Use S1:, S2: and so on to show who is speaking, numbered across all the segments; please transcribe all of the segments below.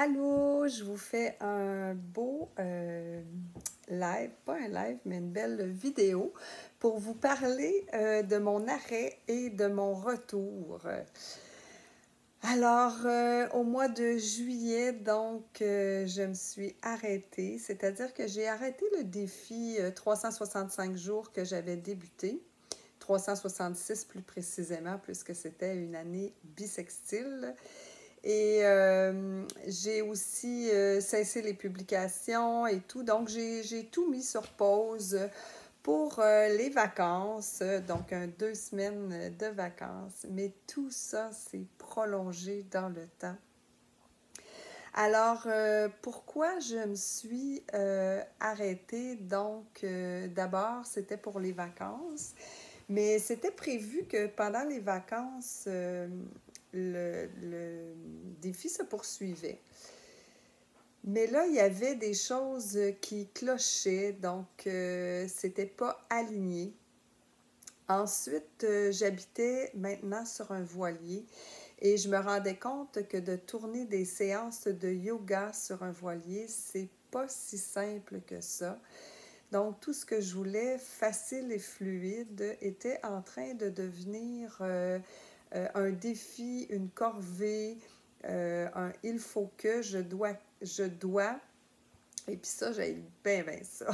S1: Allô, je vous fais un beau live, pas un live, mais une belle vidéo pour vous parler de mon arrêt et de mon retour. Alors, au mois de juillet, je me suis arrêtée, c'est-à-dire que j'ai arrêté le défi 365 jours que j'avais débuté, 366 plus précisément, puisque c'était une année bissextile. Et j'ai aussi cessé les publications et tout. Donc, j'ai tout mis sur pause pour les vacances. Donc, 2 semaines de vacances. Mais tout ça s'est prolongé dans le temps. Alors, pourquoi je me suis arrêtée? Donc, d'abord, c'était pour les vacances. Mais c'était prévu que pendant les vacances, le défi se poursuivait. Mais là, il y avait des choses qui clochaient, donc c'était pas aligné. Ensuite, j'habitais maintenant sur un voilier et je me rendais compte que de tourner des séances de yoga sur un voilier, c'est pas si simple que ça. Donc, tout ce que je voulais, facile et fluide, était en train de devenir un défi, une corvée, un il faut que, je dois. Et puis ça, j'ai bien ça.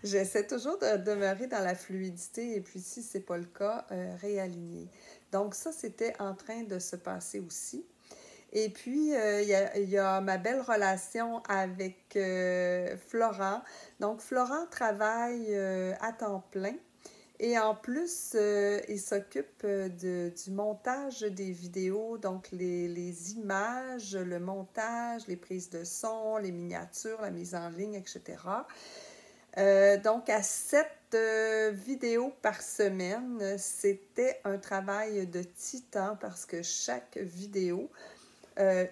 S1: J'essaie toujours de demeurer dans la fluidité et puis si ce n'est pas le cas, réaligner. Donc ça, c'était en train de se passer aussi. Et puis, il y a ma belle relation avec Florent. Donc, Florent travaille à temps plein et en plus, il s'occupe du montage des vidéos, donc les images, le montage, les prises de son, les miniatures, la mise en ligne, etc. Donc, à 7 vidéos par semaine, c'était un travail de titan parce que chaque vidéo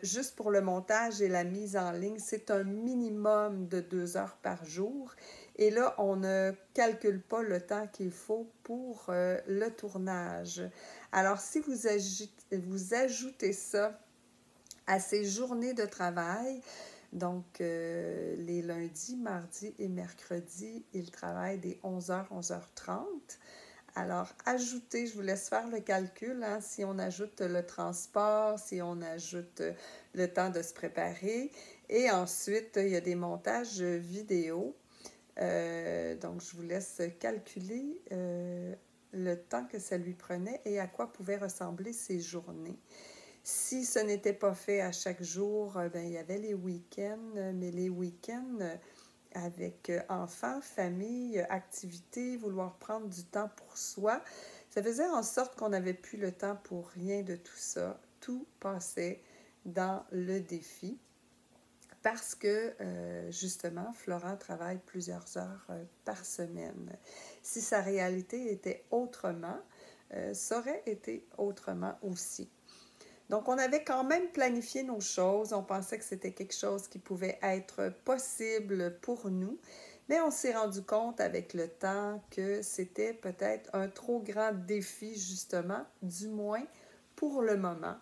S1: juste pour le montage et la mise en ligne, c'est un minimum de 2 heures par jour. Et là, on ne calcule pas le temps qu'il faut pour le tournage. Alors, si vous ajoutez ça à ces journées de travail, donc les lundis, mardis et mercredis, il travaille des 11h, 11h30. Alors, ajoutez, je vous laisse faire le calcul, hein, si on ajoute le transport, si on ajoute le temps de se préparer. Et ensuite, il y a des montages vidéo. Donc, je vous laisse calculer le temps que ça lui prenait et à quoi pouvaient ressembler ces journées. Si ce n'était pas fait à chaque jour, ben, il y avait les week-ends, mais les week-ends avec enfants, famille, activités, vouloir prendre du temps pour soi, ça faisait en sorte qu'on n'avait plus le temps pour rien de tout ça. Tout passait dans le défi parce que, justement, Florent travaille plusieurs heures par semaine. Si sa réalité était autrement, ça aurait été autrement aussi. Donc, on avait quand même planifié nos choses. On pensait que c'était quelque chose qui pouvait être possible pour nous. Mais on s'est rendu compte avec le temps que c'était peut-être un trop grand défi, justement, du moins pour le moment.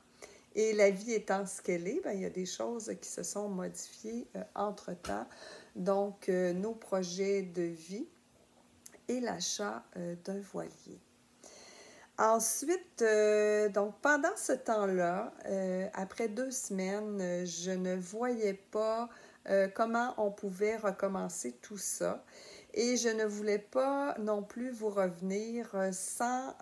S1: Et la vie étant ce qu'elle est, bien, il y a des choses qui se sont modifiées entre-temps. Donc, nos projets de vie et l'achat d'un voilier. Ensuite, donc pendant ce temps-là, après 2 semaines, je ne voyais pas comment on pouvait recommencer tout ça. Et je ne voulais pas non plus vous revenir sans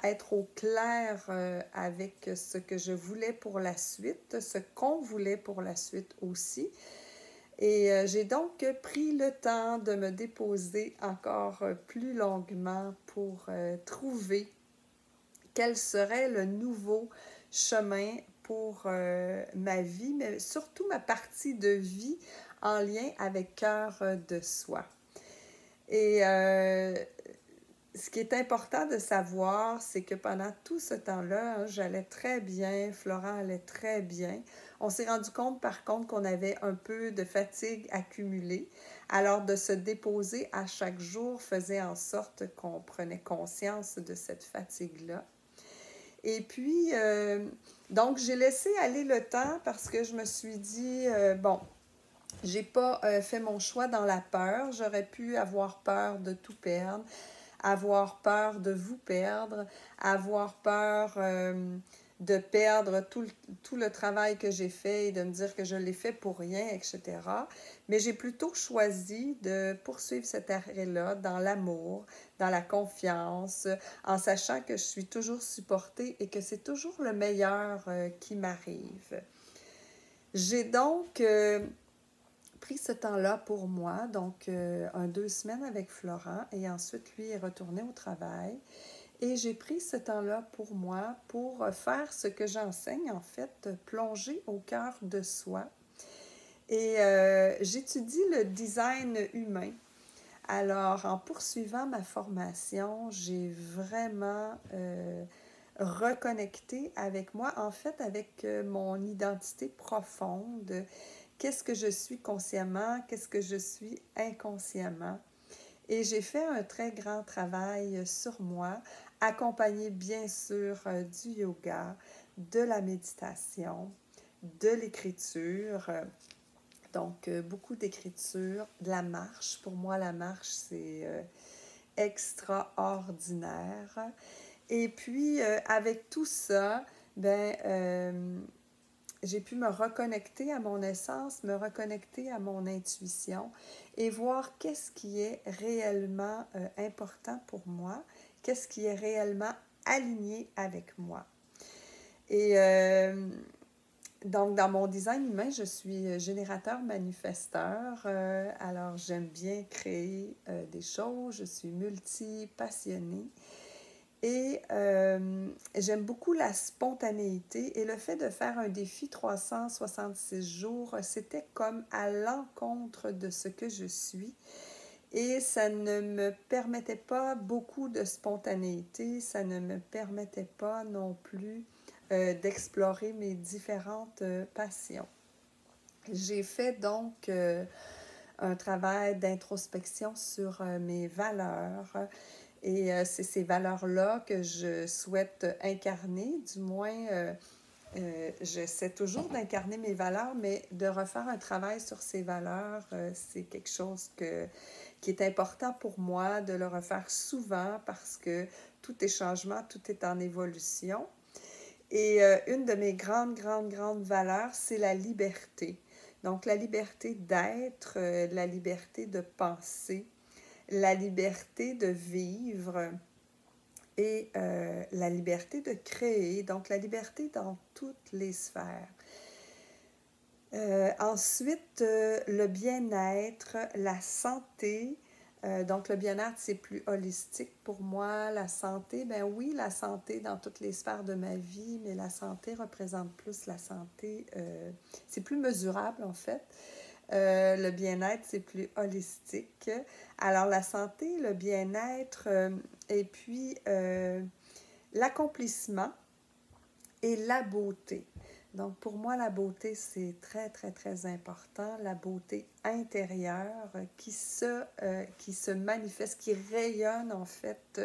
S1: être au clair avec ce que je voulais pour la suite, ce qu'on voulait pour la suite aussi. Et j'ai donc pris le temps de me déposer encore plus longuement pour trouver quel serait le nouveau chemin pour ma vie, mais surtout ma partie de vie en lien avec cœur de soi. Et ce qui est important de savoir, c'est que pendant tout ce temps-là, hein, j'allais très bien, Florent allait très bien. On s'est rendu compte, par contre, qu'on avait un peu de fatigue accumulée. Alors, de se déposer à chaque jour faisait en sorte qu'on prenait conscience de cette fatigue-là. Et puis, donc, j'ai laissé aller le temps parce que je me suis dit, bon, j'ai pas fait mon choix dans la peur. J'aurais pu avoir peur de tout perdre, avoir peur de vous perdre, avoir peur de perdre tout le travail que j'ai fait et de me dire que je l'ai fait pour rien, etc. Mais j'ai plutôt choisi de poursuivre cet arrêt-là dans l'amour, dans la confiance, en sachant que je suis toujours supportée et que c'est toujours le meilleur qui m'arrive. J'ai donc pris ce temps-là pour moi, donc 2 semaines avec Florent, et ensuite lui est retourné au travail. Et j'ai pris ce temps-là pour moi pour faire ce que j'enseigne, en fait, plonger au cœur de soi. Et j'étudie le design humain. Alors, en poursuivant ma formation, j'ai vraiment reconnecté avec moi, en fait, avec mon identité profonde. Qu'est-ce que je suis consciemment? Qu'est-ce que je suis inconsciemment? Et j'ai fait un très grand travail sur moi, accompagné bien sûr du yoga, de la méditation, de l'écriture. Donc, beaucoup d'écriture, de la marche. Pour moi, la marche, c'est extraordinaire. Et puis, avec tout ça, ben, j'ai pu me reconnecter à mon essence, me reconnecter à mon intuition et voir qu'est-ce qui est réellement important pour moi, qu'est-ce qui est réellement aligné avec moi. Et donc, dans mon design humain, je suis générateur manifesteur. Alors, j'aime bien créer des choses, je suis multi-passionnée. Et j'aime beaucoup la spontanéité et le fait de faire un défi 366 jours, c'était comme à l'encontre de ce que je suis et ça ne me permettait pas beaucoup de spontanéité, ça ne me permettait pas non plus d'explorer mes différentes passions. J'ai fait donc un travail d'introspection sur mes valeurs. Et c'est ces valeurs-là que je souhaite incarner, du moins, j'essaie toujours d'incarner mes valeurs, mais de refaire un travail sur ces valeurs, c'est quelque chose qui est important pour moi, de le refaire souvent parce que tout est changement, tout est en évolution. Et une de mes grandes valeurs, c'est la liberté. Donc, la liberté d'être, la liberté de penser, la liberté de vivre et la liberté de créer, donc la liberté dans toutes les sphères. Ensuite, le bien-être, la santé. Donc, le bien-être, c'est plus holistique pour moi. La santé, ben oui, la santé dans toutes les sphères de ma vie, mais la santé représente plus la santé. C'est plus mesurable, en fait. Le bien-être, c'est plus holistique. Alors, la santé, le bien-être, et puis l'accomplissement et la beauté. Donc, pour moi, la beauté, c'est très important. La beauté intérieure qui se manifeste, qui rayonne, en fait,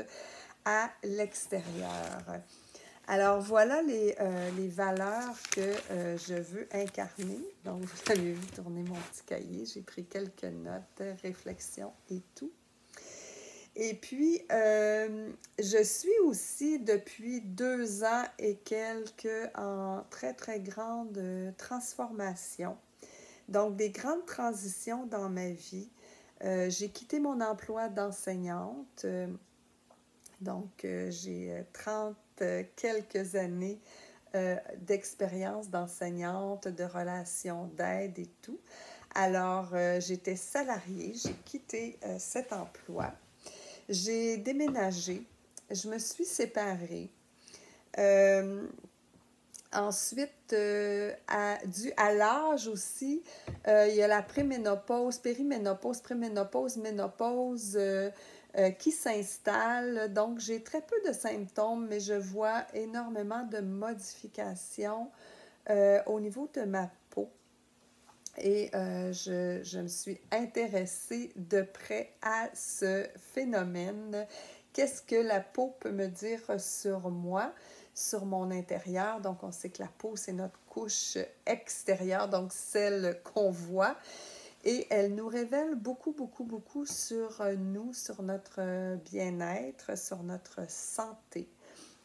S1: à l'extérieur. Alors, voilà les valeurs que je veux incarner. Donc, vous avez vu tourner mon petit cahier. J'ai pris quelques notes, réflexions et tout. Et puis, je suis aussi depuis 2 ans et quelques en très grande transformation. Donc, des grandes transitions dans ma vie. J'ai quitté mon emploi d'enseignante. Donc, j'ai 30 quelques années d'expérience d'enseignante, de relations d'aide et tout. Alors, j'étais salariée, j'ai quitté cet emploi. J'ai déménagé, je me suis séparée. Ensuite, dû à l'âge aussi, il y a la préménopause, périménopause, préménopause, ménopause qui s'installe. Donc, j'ai très peu de symptômes, mais je vois énormément de modifications au niveau de ma peau. Et je me suis intéressée de près à ce phénomène. Qu'est-ce que la peau peut me dire sur moi? sur mon intérieur. Donc, on sait que la peau, c'est notre couche extérieure, donc celle qu'on voit. Et elle nous révèle beaucoup, beaucoup, beaucoup sur nous, sur notre bien-être, sur notre santé.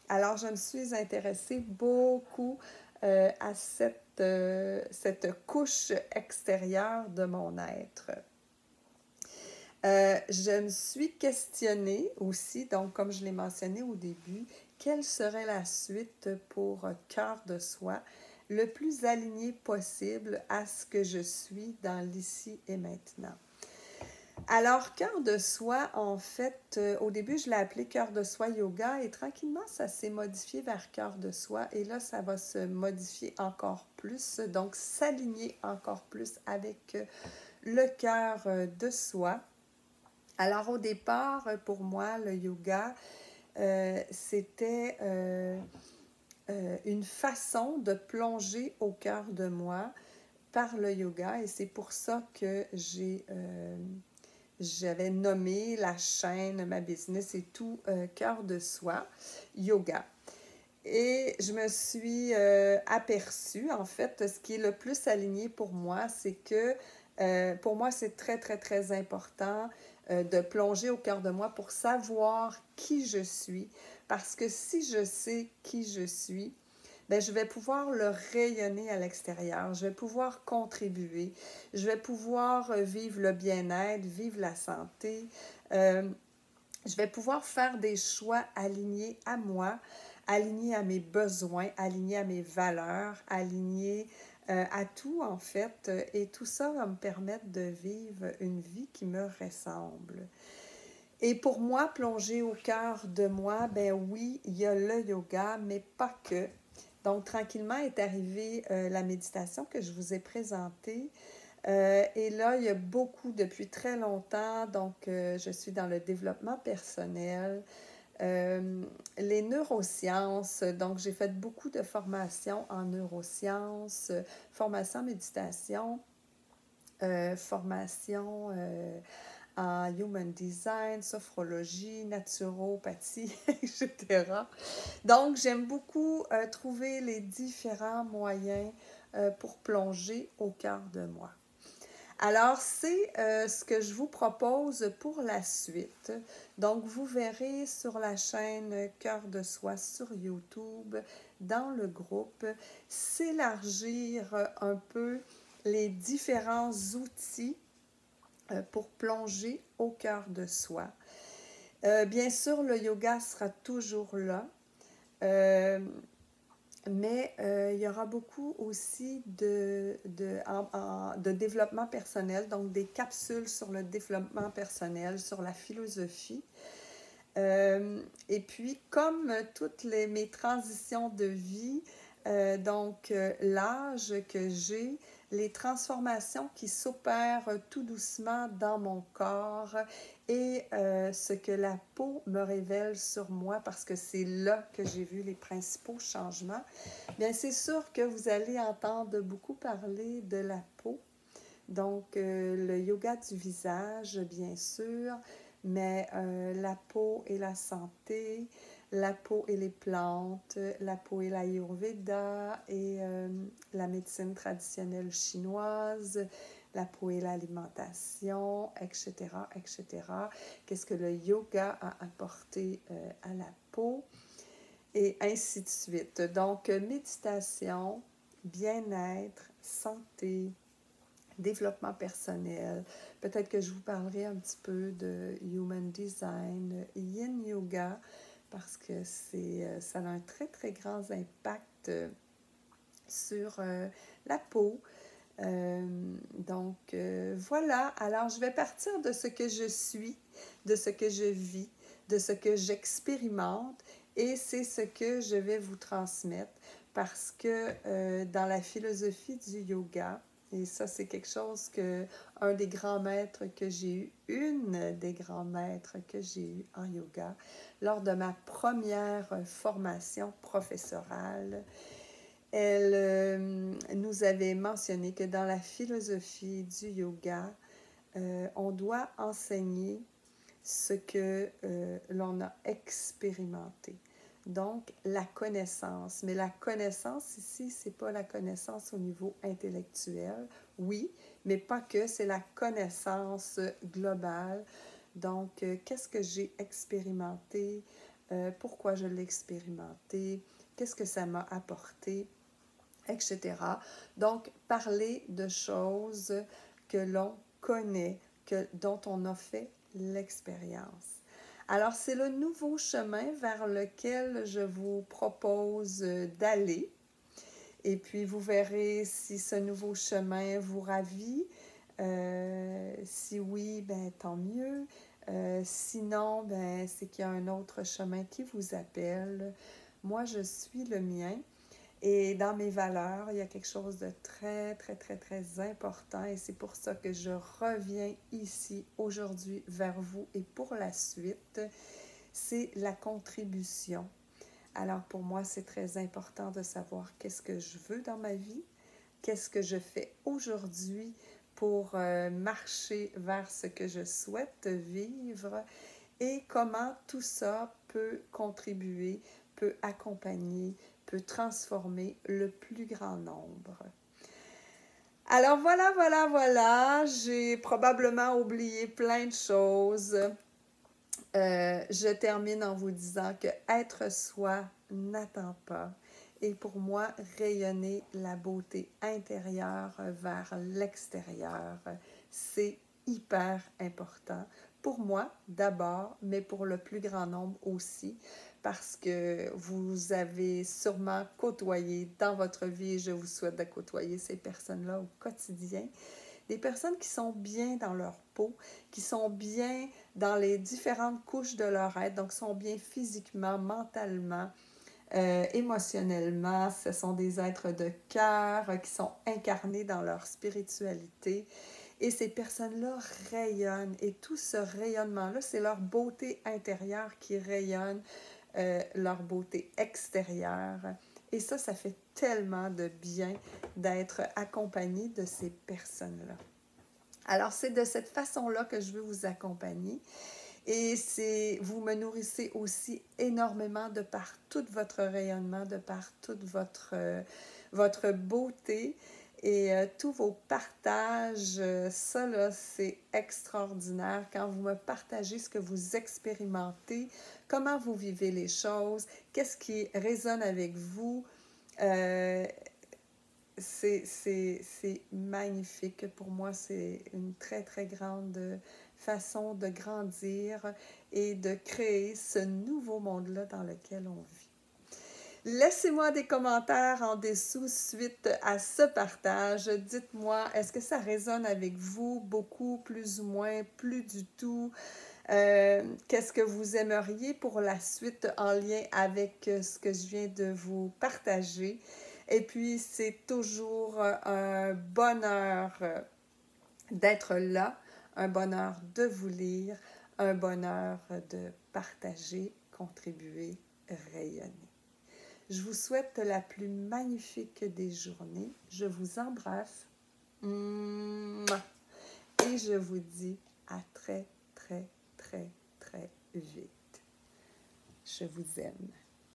S1: Alors, je me suis intéressée beaucoup à cette couche extérieure de mon être. Je me suis questionnée aussi, donc comme je l'ai mentionné au début, quelle serait la suite pour Cœur de soi, le plus aligné possible à ce que je suis dans l'ici et maintenant. Alors, Cœur de soi, en fait, au début, je l'ai appelé Cœur de soi yoga et tranquillement, ça s'est modifié vers Cœur de soi et là, ça va se modifier encore plus, donc s'aligner encore plus avec le cœur de soi. Alors, au départ, pour moi, le yoga, c'était une façon de plonger au cœur de moi par le yoga et c'est pour ça que j'avais nommé la chaîne, ma business et tout, Cœur de soi, yoga. Et je me suis aperçue, en fait, ce qui est le plus aligné pour moi, c'est que pour moi, c'est très, très, très important de plonger au cœur de moi pour savoir qui je suis. Parce que si je sais qui je suis, ben, je vais pouvoir le rayonner à l'extérieur, je vais pouvoir contribuer, je vais pouvoir vivre le bien-être, vivre la santé, je vais pouvoir faire des choix alignés à moi, alignés à mes besoins, alignés à mes valeurs, alignés à tout en fait. Et tout ça va me permettre de vivre une vie qui me ressemble. Et pour moi, plonger au cœur de moi, ben oui, il y a le yoga, mais pas que. Donc, tranquillement est arrivée la méditation que je vous ai présentée. Et là, il y a beaucoup depuis très longtemps, donc je suis dans le développement personnel, les neurosciences, donc j'ai fait beaucoup de formations en neurosciences, formation en méditation, formation en human design, sophrologie, naturopathie, etc. Donc, j'aime beaucoup trouver les différents moyens pour plonger au cœur de moi. Alors, c'est ce que je vous propose pour la suite. Donc, vous verrez sur la chaîne Cœur de soi sur YouTube, dans le groupe, s'élargir un peu les différents outils pour plonger au cœur de soi. Bien sûr, le yoga sera toujours là. Mais il y aura beaucoup aussi de développement personnel, donc des capsules sur le développement personnel, sur la philosophie. Et puis, comme toutes mes transitions de vie, donc l'âge que j'ai, les transformations qui s'opèrent tout doucement dans mon corps et ce que la peau me révèle sur moi, parce que c'est là que j'ai vu les principaux changements, bien c'est sûr que vous allez entendre beaucoup parler de la peau. Donc, le yoga du visage, bien sûr, mais la peau et la santé, la peau et les plantes, la peau et l'Ayurveda et la médecine traditionnelle chinoise, la peau et l'alimentation, etc., etc. Qu'est-ce que le yoga a apporté à la peau et ainsi de suite. Donc, méditation, bien-être, santé, développement personnel. Peut-être que je vous parlerai un petit peu de Human Design, Yin Yoga, parce que ça a un très, très grand impact sur la peau. Donc, voilà. Alors, je vais partir de ce que je suis, de ce que je vis, de ce que j'expérimente, et c'est ce que je vais vous transmettre, parce que dans la philosophie du yoga, et ça, c'est quelque chose que un des grands maîtres que j'ai eu, une des grands maîtres que j'ai eu en yoga, lors de ma première formation professorale, elle nous avait mentionné que dans la philosophie du yoga, on doit enseigner ce que l'on a expérimenté. Donc, la connaissance. Mais la connaissance ici, c'est pas la connaissance au niveau intellectuel. Oui, mais pas que, c'est la connaissance globale. Donc, qu'est-ce que j'ai expérimenté? Pourquoi je l'ai expérimenté? Qu'est-ce que ça m'a apporté? Etc. Donc, parler de choses que l'on connaît, dont on a fait l'expérience. Alors, c'est le nouveau chemin vers lequel je vous propose d'aller. Et puis, vous verrez si ce nouveau chemin vous ravit. Si oui, ben tant mieux. Sinon, ben c'est qu'il y a un autre chemin qui vous appelle. Moi, je suis le mien. Et dans mes valeurs, il y a quelque chose de très, très, très, très important et c'est pour ça que je reviens ici aujourd'hui vers vous et pour la suite, c'est la contribution. Alors pour moi, c'est très important de savoir qu'est-ce que je veux dans ma vie, qu'est-ce que je fais aujourd'hui pour marcher vers ce que je souhaite vivre et comment tout ça peut contribuer, peut accompagner, peut transformer le plus grand nombre. Alors voilà, j'ai probablement oublié plein de choses. Je termine en vous disant que être soi n'attend pas. Et pour moi, rayonner la beauté intérieure vers l'extérieur, c'est hyper important. Pour moi, d'abord, mais pour le plus grand nombre aussi, parce que vous avez sûrement côtoyé dans votre vie, et je vous souhaite de côtoyer ces personnes-là au quotidien, des personnes qui sont bien dans leur peau, qui sont bien dans les différentes couches de leur être, donc sont bien physiquement, mentalement, émotionnellement. Ce sont des êtres de cœur qui sont incarnés dans leur spiritualité. Et ces personnes-là rayonnent. Et tout ce rayonnement-là, c'est leur beauté intérieure qui rayonne, leur beauté extérieure. Et ça fait tellement de bien d'être accompagné de ces personnes-là. Alors, c'est de cette façon-là que je veux vous accompagner. Et vous me nourrissez aussi énormément de par tout votre rayonnement, de par toute votre beauté et tous vos partages. Ça, là, c'est extraordinaire quand vous me partagez ce que vous expérimentez, comment vous vivez les choses, qu'est-ce qui résonne avec vous. C'est magnifique. Pour moi, c'est une très, très grande façon de grandir et de créer ce nouveau monde-là dans lequel on vit. Laissez-moi des commentaires en dessous suite à ce partage. Dites-moi, est-ce que ça résonne avec vous beaucoup, plus ou moins, plus du tout? Qu'est-ce que vous aimeriez pour la suite en lien avec ce que je viens de vous partager? Et puis, c'est toujours un bonheur d'être là, un bonheur de vous lire, un bonheur de partager, contribuer, rayonner. Je vous souhaite la plus magnifique des journées. Je vous embrasse. Et je vous dis à très, très, très, très vite. Je vous aime.